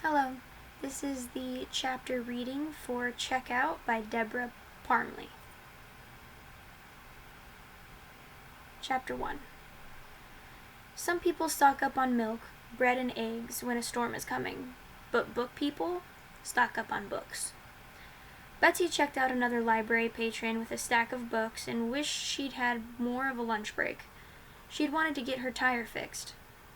Hello, this is the chapter reading for Checkout by Debra Parmley. Chapter 1. Some people stock up on milk, bread, and eggs when a storm is coming, but book people stock up on books. Betsy checked out another library patron with a stack of books and wished she'd had more of a lunch break. She'd wanted to get her tire fixed.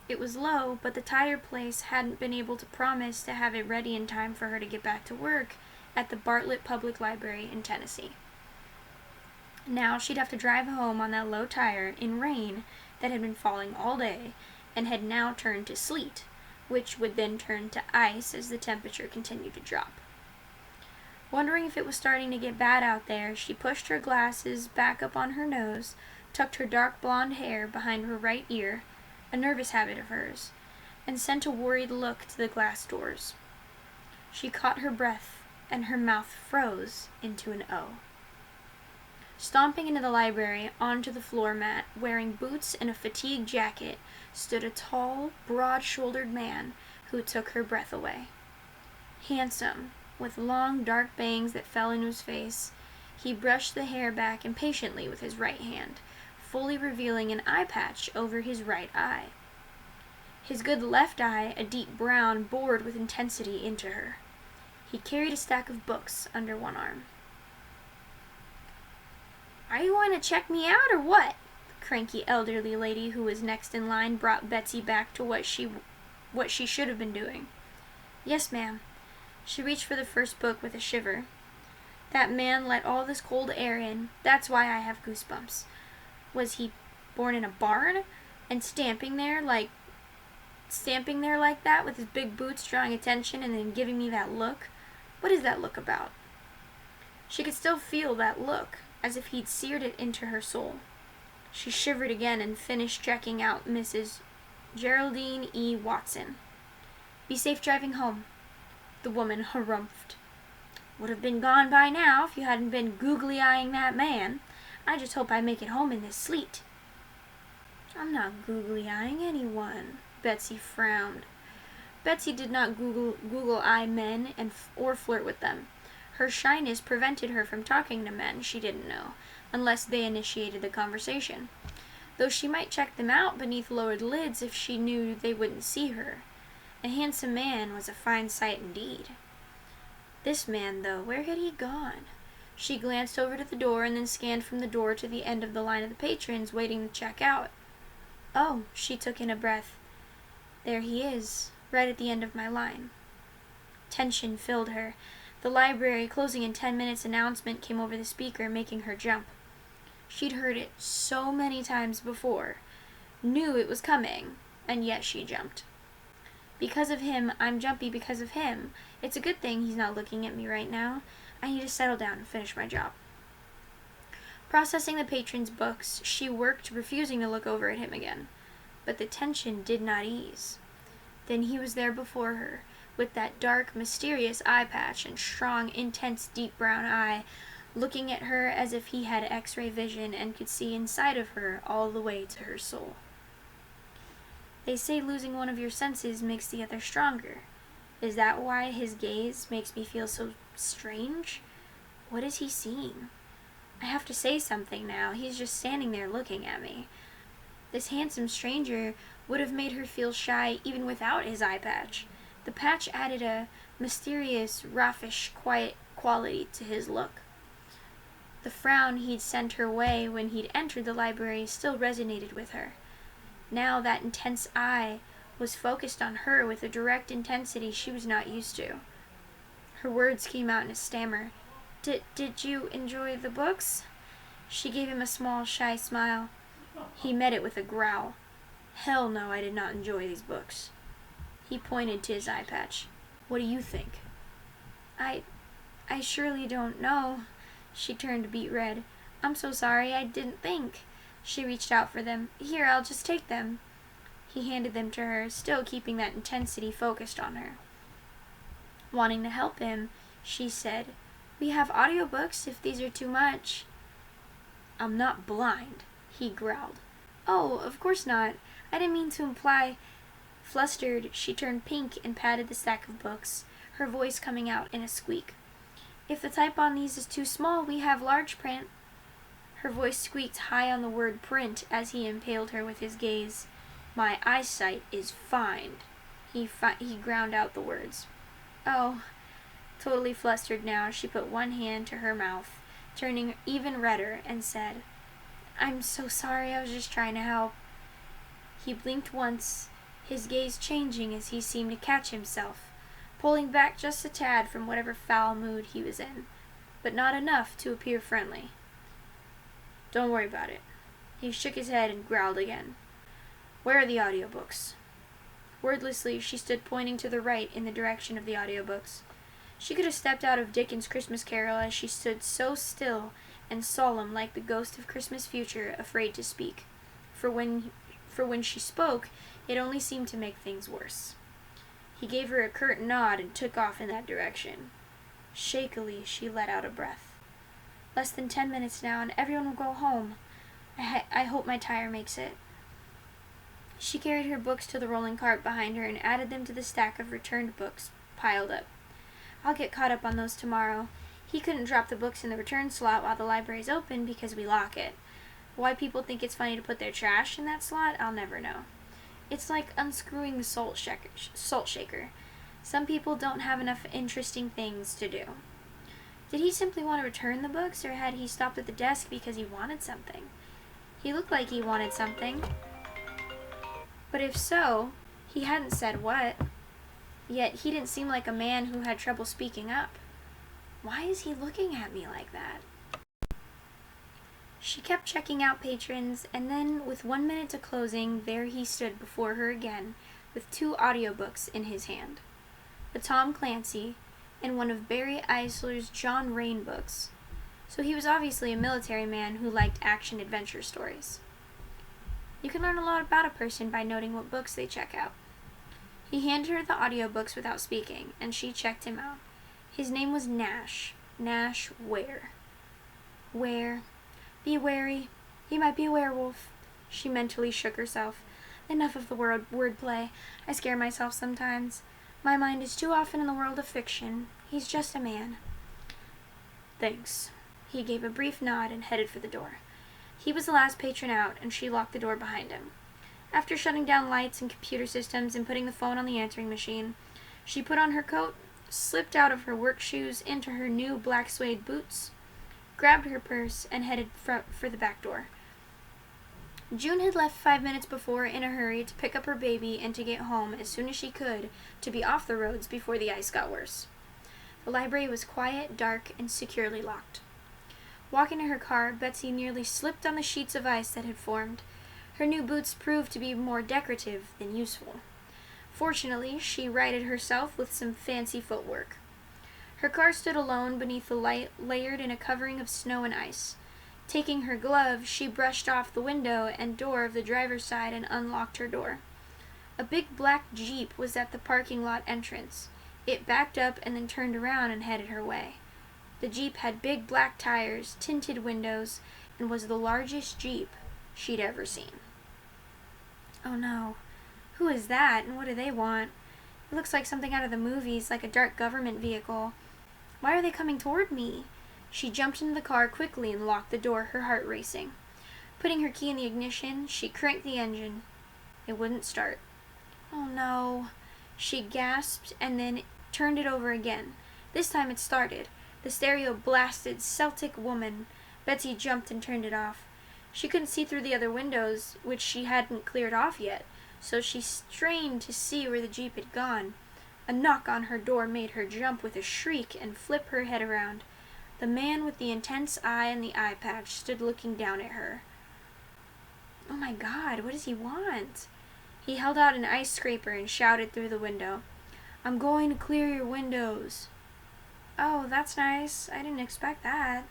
It was low, but the tire place hadn't been able to promise to have it ready in time for her to get back to work at the Bartlett Public Library in Tennessee. Now she'd have to drive home on that low tire in rain that had been falling all day and had now turned to sleet, which would then turn to ice as the temperature continued to drop. Wondering if it was starting to get bad out there, she pushed her glasses back up on her nose, tucked her dark blonde hair behind her right ear, a nervous habit of hers, and sent a worried look to the glass doors. She caught her breath, and her mouth froze into an O. Stomping into the library onto the floor mat, wearing boots and a fatigue jacket, stood a tall, broad-shouldered man who took her breath away. Handsome, with long, dark bangs that fell into his face, he brushed the hair back impatiently with his right hand, fully revealing an eye patch over his right eye. His good left eye, a deep brown, bored with intensity into her. He carried a stack of books under one arm. "Are you going to check me out, or what?" The cranky elderly lady who was next in line brought Betsy back to what she should have been doing. "Yes, ma'am." She reached for the first book with a shiver. "That man let all this cold air in. That's why I have goosebumps. Was he born in a barn? And stamping there like that with his big boots drawing attention and then giving me that look? What is that look about?" She could still feel that look, as if he'd seared it into her soul. She shivered again and finished checking out Mrs. Geraldine E. Watson. "Be safe driving home," the woman harumphed. "Would have been gone by now if you hadn't been googly-eyeing that man. I just hope I make it home in this sleet." "I'm not googly-eyeing anyone," Betsy frowned. Betsy did not Google-eye men or flirt with them. Her shyness prevented her from talking to men she didn't know, unless they initiated the conversation, though she might check them out beneath lowered lids if she knew they wouldn't see her. A handsome man was a fine sight indeed. This man, though, where had he gone? She glanced over to the door and then scanned from the door to the end of the line of the patrons waiting to check out. "Oh," she took in a breath. "There he is, right at the end of my line." Tension filled her. The library closing in 10 minutes announcement came over the speaker, making her jump. She'd heard it so many times before, knew it was coming, and yet she jumped. "Because of him, I'm jumpy because of him. It's a good thing he's not looking at me right now. I need to settle down and finish my job." Processing the patron's books, she worked, refusing to look over at him again. But the tension did not ease. Then he was there before her, with that dark, mysterious eye patch and strong, intense, deep brown eye, looking at her as if he had X-ray vision and could see inside of her all the way to her soul. They say losing one of your senses makes the other stronger. Is that why his gaze makes me feel so strange? What is he seeing? I have to say something now. He's just standing there looking at me. This handsome stranger would have made her feel shy even without his eye patch. The patch added a mysterious, raffish, quiet quality to his look. The frown he'd sent her way when he'd entered the library still resonated with her. Now that intense eye was focused on her with a direct intensity she was not used to. Her words came out in a stammer. Did you enjoy the books?" She gave him a small, shy smile. He met it with a growl. "Hell no, I did not enjoy these books." He pointed to his eye patch. "What do you think?" I surely don't know." She turned beet red. "I'm so sorry, I didn't think." She reached out for them. "Here, I'll just take them." He handed them to her, still keeping that intensity focused on her. Wanting to help him, she said, "We have audiobooks if these are too much." "I'm not blind," he growled. "Oh, of course not. I didn't mean to imply Flustered, she turned pink and patted the stack of books, her voice coming out in a squeak. "If the type on these is too small, we have large print." Her voice squeaked high on the word print as he impaled her with his gaze. "My eyesight is fine." He ground out the words. "Oh." Totally flustered now, she put one hand to her mouth, turning even redder, and said, "I'm so sorry, I was just trying to help." He blinked once, his gaze changing as he seemed to catch himself, pulling back just a tad from whatever foul mood he was in, but not enough to appear friendly. "Don't worry about it." He shook his head and growled again. "Where are the audiobooks?" Wordlessly, she stood pointing to the right in the direction of the audiobooks. She could have stepped out of Dickens' Christmas Carol as she stood so still and solemn like the ghost of Christmas future, afraid to speak. For when she spoke, it only seemed to make things worse. He gave her a curt nod and took off in that direction. Shakily, she let out a breath. "Less than 10 minutes now, and everyone will go home. I hope my tire makes it." She carried her books to the rolling cart behind her and added them to the stack of returned books piled up. "I'll get caught up on those tomorrow. He couldn't drop the books in the return slot while the library's open because we lock it. Why people think it's funny to put their trash in that slot, I'll never know. It's like unscrewing the salt shaker. Some people don't have enough interesting things to do." Did he simply want to return the books, or had he stopped at the desk because he wanted something? He looked like he wanted something. But if so, he hadn't said what. Yet he didn't seem like a man who had trouble speaking up. Why is he looking at me like that? She kept checking out patrons, and then, with 1 minute to closing, there he stood before her again, with 2 audiobooks in his hand. A Tom Clancy, and one of Barry Eisler's John Rain books. So he was obviously a military man who liked action-adventure stories. You can learn a lot about a person by noting what books they check out. He handed her the audiobooks without speaking, and she checked him out. His name was Nash. Nash Ware. Ware. Be wary. He might be a werewolf. She mentally shook herself. Enough of the wordplay. I scare myself sometimes. My mind is too often in the world of fiction. He's just a man. Thanks. He gave a brief nod and headed for the door. He was the last patron out, and she locked the door behind him. After shutting down lights and computer systems and putting the phone on the answering machine, she put on her coat, slipped out of her work shoes into her new black suede boots, grabbed her purse, and headed for the back door. June had left 5 minutes before in a hurry to pick up her baby and to get home as soon as she could to be off the roads before the ice got worse. The library was quiet, dark, and securely locked. Walking to her car, Betsy nearly slipped on the sheets of ice that had formed. Her new boots proved to be more decorative than useful. Fortunately, she righted herself with some fancy footwork. Her car stood alone beneath the light layered in a covering of snow and ice. Taking her glove, she brushed off the window and door of the driver's side and unlocked her door. A big black Jeep was at the parking lot entrance. It backed up and then turned around and headed her way. The Jeep had big black tires, tinted windows, and was the largest Jeep she'd ever seen. Oh no. Who is that, and what do they want? It looks like something out of the movies, like a dark government vehicle. Why are they coming toward me? She jumped into the car quickly and locked the door, her heart racing. Putting her key in the ignition, she cranked the engine. It wouldn't start. Oh no. She gasped and then turned it over again. This time it started. The stereo blasted Celtic Woman. Betsy jumped and turned it off. She couldn't see through the other windows, which she hadn't cleared off yet, so she strained to see where the Jeep had gone. A knock on her door made her jump with a shriek and flip her head around. The man with the intense eye and the eye patch stood looking down at her. Oh my God, what does he want? He held out an ice scraper and shouted through the window, "I'm going to clear your windows." Oh, that's nice. I didn't expect that.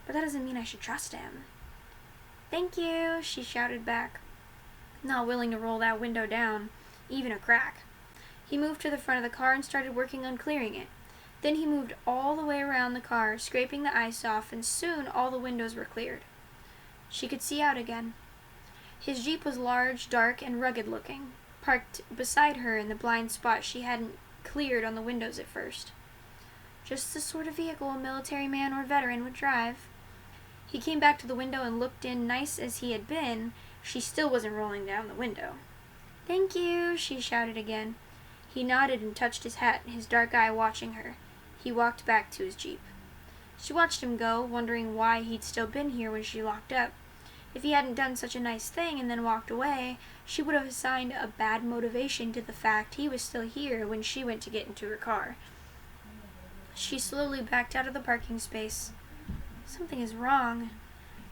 But that doesn't mean I should trust him. "Thank you," she shouted back, not willing to roll that window down, even a crack. He moved to the front of the car and started working on clearing it. Then he moved all the way around the car, scraping the ice off, and soon all the windows were cleared. She could see out again. His Jeep was large, dark, and rugged looking. parked beside her in the blind spot she hadn't cleared on the windows at first. Just the sort of vehicle a military man or veteran would drive. He came back to the window and looked in. Nice as he had been, she still wasn't rolling down the window. "Thank you," she shouted again. He nodded and touched his hat, his dark eye watching her. He walked back to his Jeep. She watched him go, wondering why he'd still been here when she locked up. If he hadn't done such a nice thing and then walked away, she would have assigned a bad motivation to the fact he was still here when she went to get into her car. She slowly backed out of the parking space. Something is wrong.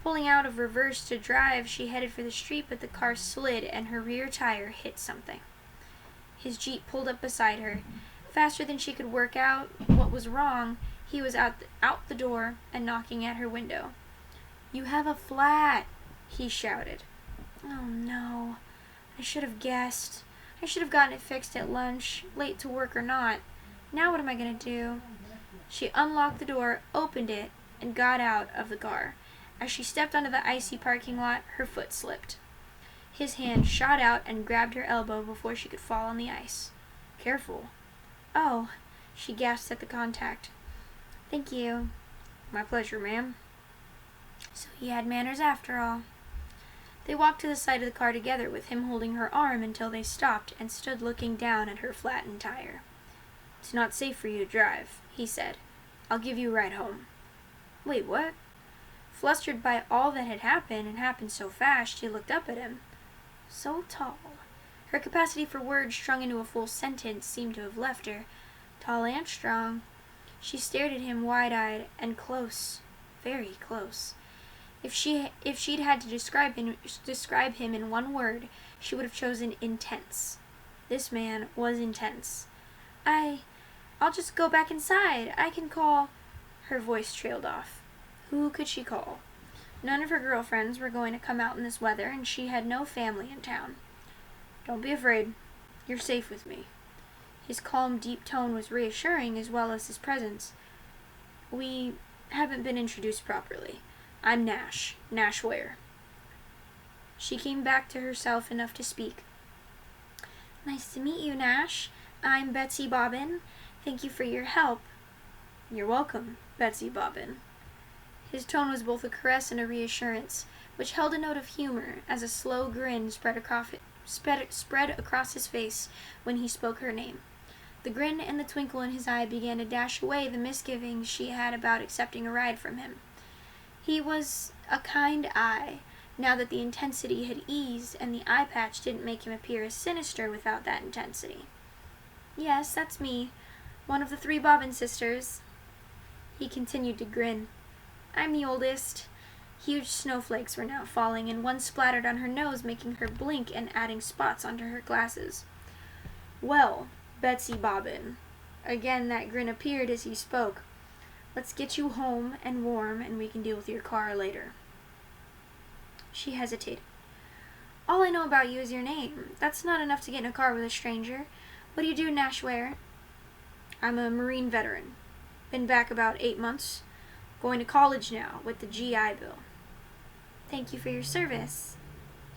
Pulling out of reverse to drive, she headed for the street, but the car slid and her rear tire hit something. His Jeep pulled up beside her. Faster than she could work out what was wrong, he was out the door and knocking at her window. "You have a flat," he shouted. "Oh no. I should have guessed. I should have gotten it fixed at lunch, late to work or not. Now what am I going to do?" She unlocked the door, opened it, and got out of the car. As she stepped onto the icy parking lot, her foot slipped. His hand shot out and grabbed her elbow before she could fall on the ice. "Careful." "Oh," she gasped at the contact. "Thank you." "My pleasure, ma'am." So he had manners after all. They walked to the side of the car together, with him holding her arm until they stopped and stood looking down at her flattened tire. "It's not safe for you to drive," he said. "I'll give you a ride home." "Wait, what?" Flustered by all that had happened, and happened so fast, she looked up at him. So tall. Her capacity for words strung into a full sentence seemed to have left her. Tall and strong. She stared at him wide-eyed and close. Very close. If she'd had to describe him in one word, she would have chosen intense. This man was intense. I'll just go back inside. I can call." Her voice trailed off. Who could she call? None of her girlfriends were going to come out in this weather, and she had no family in town. "Don't be afraid. You're safe with me." His calm, deep tone was reassuring, as well as his presence. "We haven't been introduced properly. I'm Nash. Nash Ware." She came back to herself enough to speak. "Nice to meet you, Nash. I'm Betsy Bobbin. Thank you for your help." "You're welcome, Betsy Bobbin." His tone was both a caress and a reassurance, which held a note of humor as a slow grin spread across his face when he spoke her name. The grin and the twinkle in his eye began to dash away the misgivings she had about accepting a ride from him. He was a kind eye, now that the intensity had eased and the eye patch didn't make him appear as sinister without that intensity. "Yes, that's me. One of the 3 Bobbin sisters." He continued to grin. "I'm the oldest." Huge snowflakes were now falling, and one splattered on her nose, making her blink and adding spots onto her glasses. "Well, Betsy Bobbin." Again that grin appeared as he spoke. "Let's get you home and warm, and we can deal with your car later." She hesitated. "All I know about you is your name. That's not enough to get in a car with a stranger. What do you do, Nash Ware?" "I'm a Marine veteran. Been back about 8 months. Going to college now with the GI Bill." "Thank you for your service."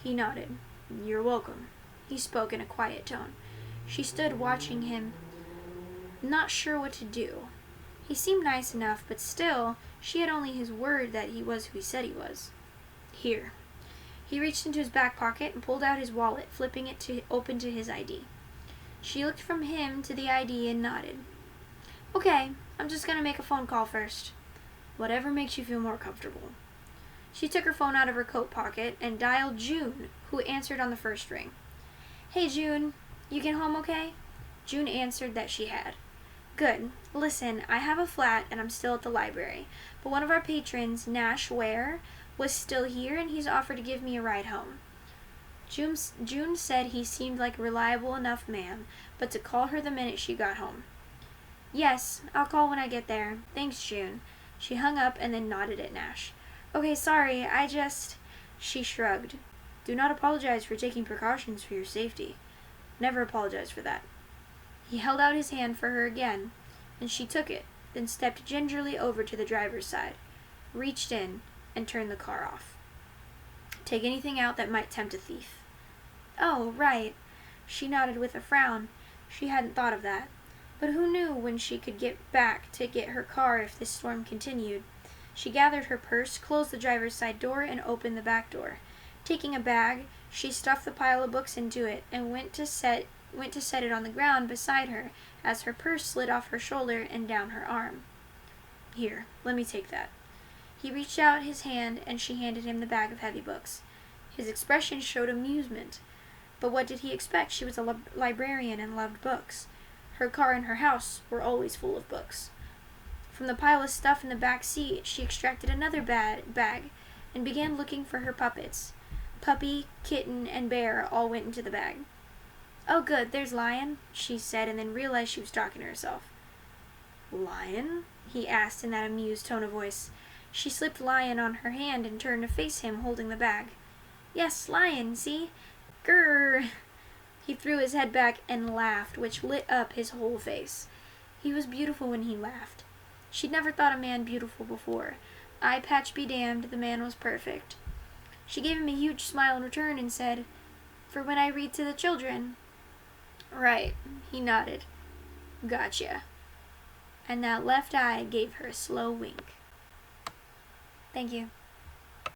He nodded. "You're welcome." He spoke in a quiet tone. She stood watching him, not sure what to do. He seemed nice enough, but still, she had only his word that he was who he said he was. "Here." He reached into his back pocket and pulled out his wallet, flipping it open to his ID. She looked from him to the ID and nodded. "Okay, I'm just going to make a phone call first." "Whatever makes you feel more comfortable." She took her phone out of her coat pocket and dialed June, who answered on the first ring. "Hey, June, you get home okay?" June answered that she had. "Good. Listen, I have a flat and I'm still at the library, but one of our patrons, Nash Ware, was still here and he's offered to give me a ride home." June said he seemed like a reliable enough man, but to call her the minute she got home. "Yes, I'll call when I get there. Thanks, June." She hung up and then nodded at Nash. "Okay, sorry, She shrugged. "Do not apologize for taking precautions for your safety. Never apologize for that." He held out his hand for her again, and she took it, then stepped gingerly over to the driver's side, reached in, and turned the car off. "Take anything out that might tempt a thief." "Oh, right." She nodded with a frown. She hadn't thought of that. But who knew when she could get back to get her car if this storm continued? She gathered her purse, closed the driver's side door, and opened the back door. Taking a bag, she stuffed the pile of books into it and went to set it on the ground beside her as her purse slid off her shoulder and down her arm. "Here, let me take that." He reached out his hand and she handed him the bag of heavy books. His expression showed amusement. But what did he expect? She was a librarian and loved books. Her car and her house were always full of books. From the pile of stuff in the back seat, she extracted another bag and began looking for her puppets. Puppy, kitten, and bear all went into the bag. "Oh good, there's Lion," she said, and then realized she was talking to herself. "Lion?" he asked in that amused tone of voice. She slipped Lion on her hand and turned to face him, holding the bag. "Yes, Lion, see? Grrr!" He threw his head back and laughed, which lit up his whole face. He was beautiful when he laughed. She'd never thought a man beautiful before. Eye patch be damned, the man was perfect. She gave him a huge smile in return and said, "For when I read to the children." "Right," he nodded. "Gotcha." And that left eye gave her a slow wink. Thank you.